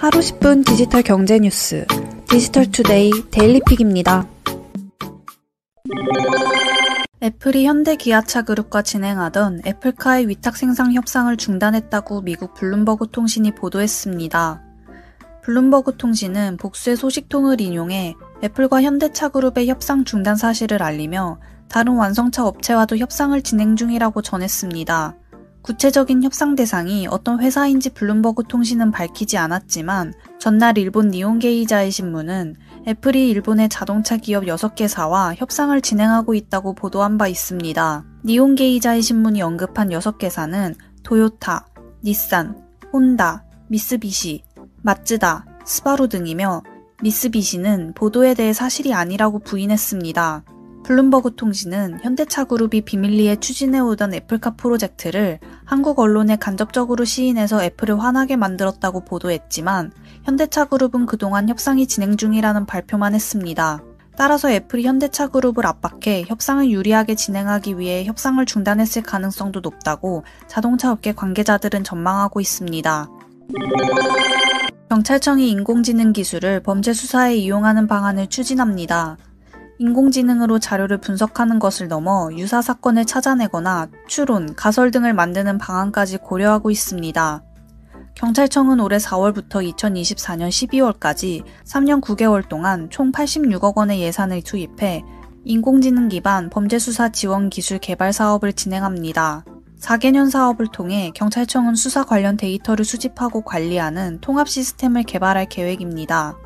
하루 10분 디지털 경제 뉴스 디지털투데이 데일리픽입니다. 애플이 현대기아차그룹과 진행하던 애플카의 위탁 생산 협상을 중단했다고 미국 블룸버그 통신이 보도했습니다. 블룸버그 통신은 복수의 소식통을 인용해 애플과 현대차그룹의 협상 중단 사실을 알리며 다른 완성차 업체와도 협상을 진행 중이라고 전했습니다. 구체적인 협상 대상이 어떤 회사인지 블룸버그 통신은 밝히지 않았지만 전날 일본 니혼게이자이 신문은 애플이 일본의 자동차 기업 6개사와 협상을 진행하고 있다고 보도한 바 있습니다. 니혼게이자이 신문이 언급한 6개사는 토요타, 닛산, 혼다, 미쓰비시, 마츠다, 스바루 등이며 미쓰비시는 보도에 대해 사실이 아니라고 부인했습니다. 블룸버그 통신은 현대차그룹이 비밀리에 추진해오던 애플카 프로젝트를 한국 언론에 간접적으로 시인해서 애플을 화나게 만들었다고 보도했지만 현대차그룹은 그동안 협상이 진행 중이라는 발표만 했습니다. 따라서 애플이 현대차그룹을 압박해 협상을 유리하게 진행하기 위해 협상을 중단했을 가능성도 높다고 자동차 업계 관계자들은 전망하고 있습니다. 경찰청이 인공지능 기술을 범죄 수사에 이용하는 방안을 추진합니다. 인공지능으로 자료를 분석하는 것을 넘어 유사 사건을 찾아내거나 추론, 가설 등을 만드는 방안까지 고려하고 있습니다. 경찰청은 올해 4월부터 2024년 12월까지 3년 9개월 동안 총 86억 원의 예산을 투입해 인공지능 기반 범죄수사 지원 기술 개발 사업을 진행합니다. 4개년 사업을 통해 경찰청은 수사 관련 데이터를 수집하고 관리하는 통합 시스템을 개발할 계획입니다.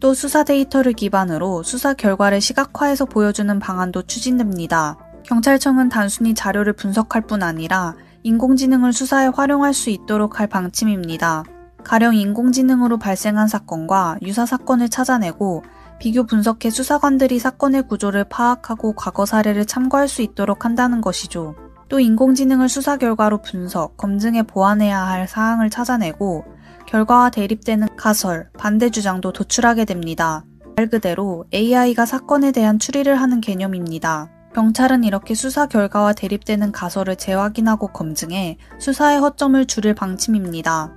또 수사 데이터를 기반으로 수사 결과를 시각화해서 보여주는 방안도 추진됩니다. 경찰청은 단순히 자료를 분석할 뿐 아니라 인공지능을 수사에 활용할 수 있도록 할 방침입니다. 가령 인공지능으로 발생한 사건과 유사 사건을 찾아내고 비교 분석해 수사관들이 사건의 구조를 파악하고 과거 사례를 참고할 수 있도록 한다는 것이죠. 또 인공지능을 수사 결과로 분석, 검증해 보완해야 할 사항을 찾아내고 결과와 대립되는 가설, 반대 주장도 도출하게 됩니다. 말 그대로 AI가 사건에 대한 추리를 하는 개념입니다. 경찰은 이렇게 수사 결과와 대립되는 가설을 재확인하고 검증해 수사의 허점을 줄일 방침입니다.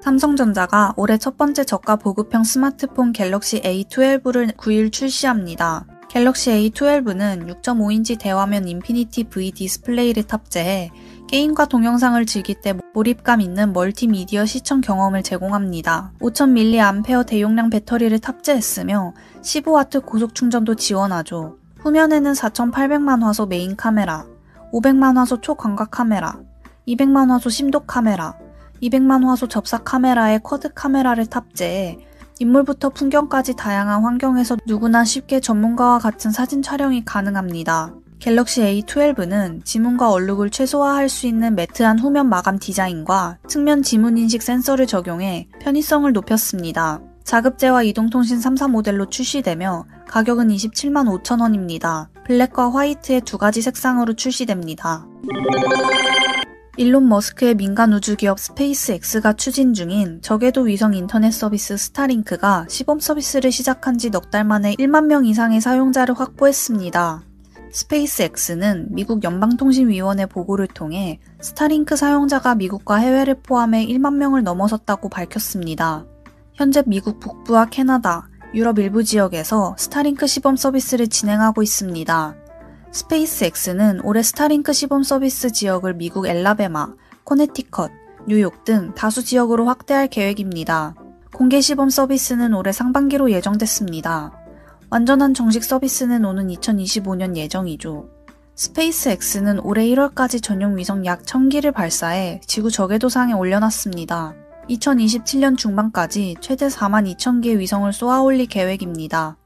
삼성전자가 올해 첫 번째 저가 보급형 스마트폰 갤럭시 A12를 9일 출시합니다. 갤럭시 A12는 6.5인치 대화면 인피니티 V 디스플레이를 탑재해 게임과 동영상을 즐길 때 몰입감 있는 멀티미디어 시청 경험을 제공합니다. 5000mAh 대용량 배터리를 탑재했으며 15W 고속 충전도 지원하죠. 후면에는 4800만 화소 메인 카메라, 500만 화소 초광각 카메라, 200만 화소 심도 카메라, 200만 화소 접사 카메라에 쿼드 카메라를 탑재해 인물부터 풍경까지 다양한 환경에서 누구나 쉽게 전문가와 같은 사진 촬영이 가능합니다. 갤럭시 A12는 지문과 얼룩을 최소화할 수 있는 매트한 후면 마감 디자인과 측면 지문 인식 센서를 적용해 편의성을 높였습니다. 자급제와 이동통신 3사 모델로 출시되며 가격은 275,000 원입니다. 블랙과 화이트의 두 가지 색상으로 출시됩니다. 일론 머스크의 민간 우주기업 스페이스X가 추진 중인 저궤도 위성 인터넷 서비스 스타링크가 시범 서비스를 시작한 지 넉 달 만에 1만 명 이상의 사용자를 확보했습니다. 스페이스X는 미국 연방통신위원회 보고를 통해 스타링크 사용자가 미국과 해외를 포함해 1만 명을 넘어섰다고 밝혔습니다. 현재 미국 북부와 캐나다, 유럽 일부 지역에서 스타링크 시범 서비스를 진행하고 있습니다. 스페이스X는 올해 스타링크 시범 서비스 지역을 미국 엘라베마, 코네티컷, 뉴욕 등 다수 지역으로 확대할 계획입니다. 공개 시범 서비스는 올해 상반기로 예정됐습니다. 완전한 정식 서비스는 오는 2025년 예정이죠. 스페이스X는 올해 1월까지 전용 위성 약 1000기를 발사해 지구 저궤도상에 올려놨습니다. 2027년 중반까지 최대 42,000개의 위성을 쏘아올릴 계획입니다.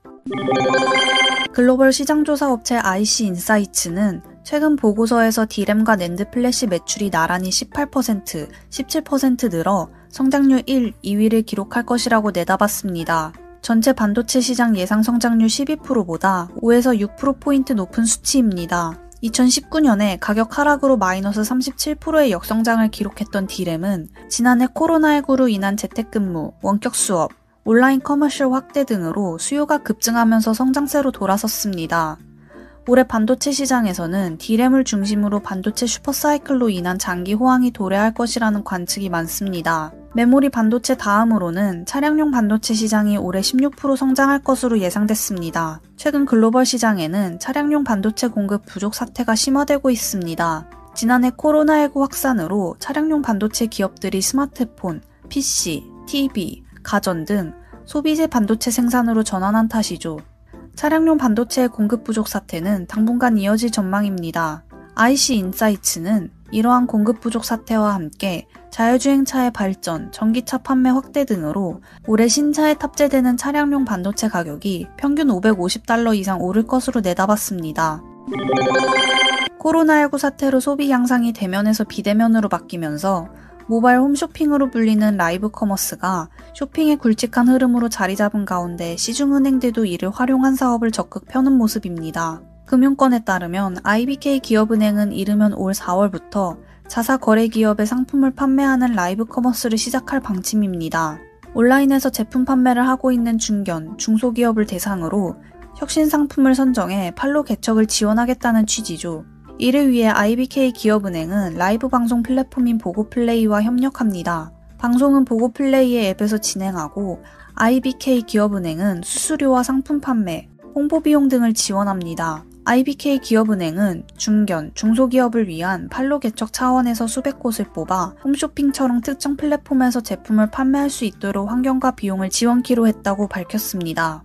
글로벌 시장조사 업체 IC인사이츠는 최근 보고서에서 D램과 낸드 플래시 매출이 나란히 18%, 17% 늘어 성장률 1, 2위를 기록할 것이라고 내다봤습니다. 전체 반도체 시장 예상 성장률 12%보다 5에서 6%포인트 높은 수치입니다. 2019년에 가격 하락으로 마이너스 37%의 역성장을 기록했던 D램은 지난해 코로나19로 인한 재택근무, 원격 수업, 온라인 커머셜 확대 등으로 수요가 급증하면서 성장세로 돌아섰습니다. 올해 반도체 시장에서는 D램을 중심으로 반도체 슈퍼사이클로 인한 장기 호황이 도래할 것이라는 관측이 많습니다. 메모리 반도체 다음으로는 차량용 반도체 시장이 올해 16% 성장할 것으로 예상됐습니다. 최근 글로벌 시장에는 차량용 반도체 공급 부족 사태가 심화되고 있습니다. 지난해 코로나19 확산으로 차량용 반도체 기업들이 스마트폰, PC, TV, 가전 등 소비재 반도체 생산으로 전환한 탓이죠. 차량용 반도체의 공급 부족 사태는 당분간 이어질 전망입니다. IC인사이츠는 이러한 공급 부족 사태와 함께 자율주행차의 발전, 전기차 판매 확대 등으로 올해 신차에 탑재되는 차량용 반도체 가격이 평균 $550 이상 오를 것으로 내다봤습니다. 코로나19 사태로 소비 양상이 대면에서 비대면으로 바뀌면서 모바일 홈쇼핑으로 불리는 라이브 커머스가 쇼핑의 굵직한 흐름으로 자리 잡은 가운데 시중은행들도 이를 활용한 사업을 적극 펴는 모습입니다. 금융권에 따르면 IBK 기업은행은 이르면 올 4월부터 자사 거래 기업의 상품을 판매하는 라이브 커머스를 시작할 방침입니다. 온라인에서 제품 판매를 하고 있는 중견, 중소기업을 대상으로 혁신 상품을 선정해 판로 개척을 지원하겠다는 취지죠. 이를 위해 IBK 기업은행은 라이브 방송 플랫폼인 보고플레이와 협력합니다. 방송은 보고플레이의 앱에서 진행하고 IBK 기업은행은 수수료와 상품 판매, 홍보 비용 등을 지원합니다. IBK 기업은행은 중견, 중소기업을 위한 판로 개척 차원에서 수백 곳을 뽑아 홈쇼핑처럼 특정 플랫폼에서 제품을 판매할 수 있도록 환경과 비용을 지원키로 했다고 밝혔습니다.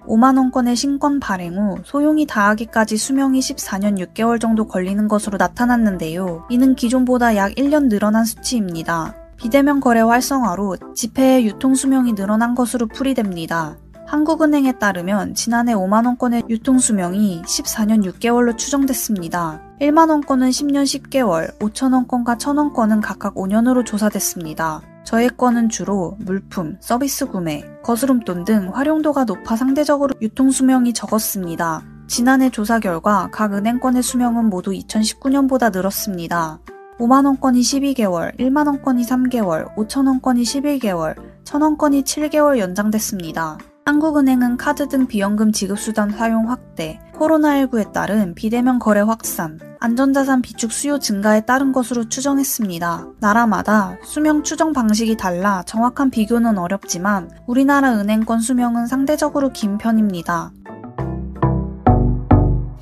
5만원권의 신권 발행 후 소용이 다하기까지 수명이 14년 6개월 정도 걸리는 것으로 나타났는데요. 이는 기존보다 약 1년 늘어난 수치입니다. 비대면 거래 활성화로 지폐의 유통 수명이 늘어난 것으로 풀이됩니다. 한국은행에 따르면 지난해 5만원권의 유통 수명이 14년 6개월로 추정됐습니다. 1만원권은 10년 10개월, 5천원권과 1,000원권은 각각 5년으로 조사됐습니다. 저액권은 주로 물품, 서비스 구매, 거스름돈 등 활용도가 높아 상대적으로 유통수명이 적었습니다. 지난해 조사 결과 각 은행권의 수명은 모두 2019년보다 늘었습니다. 5만원권이 12개월, 1만원권이 3개월, 5천원권이 11개월, 1,000원권이 7개월 연장됐습니다. 한국은행은 카드 등 비연금 지급수단 사용 확대, 코로나19에 따른 비대면 거래 확산, 안전자산 비축 수요 증가에 따른 것으로 추정했습니다. 나라마다 수명 추정 방식이 달라 정확한 비교는 어렵지만 우리나라 은행권 수명은 상대적으로 긴 편입니다.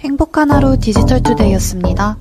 행복한 하루 디지털투데이였습니다.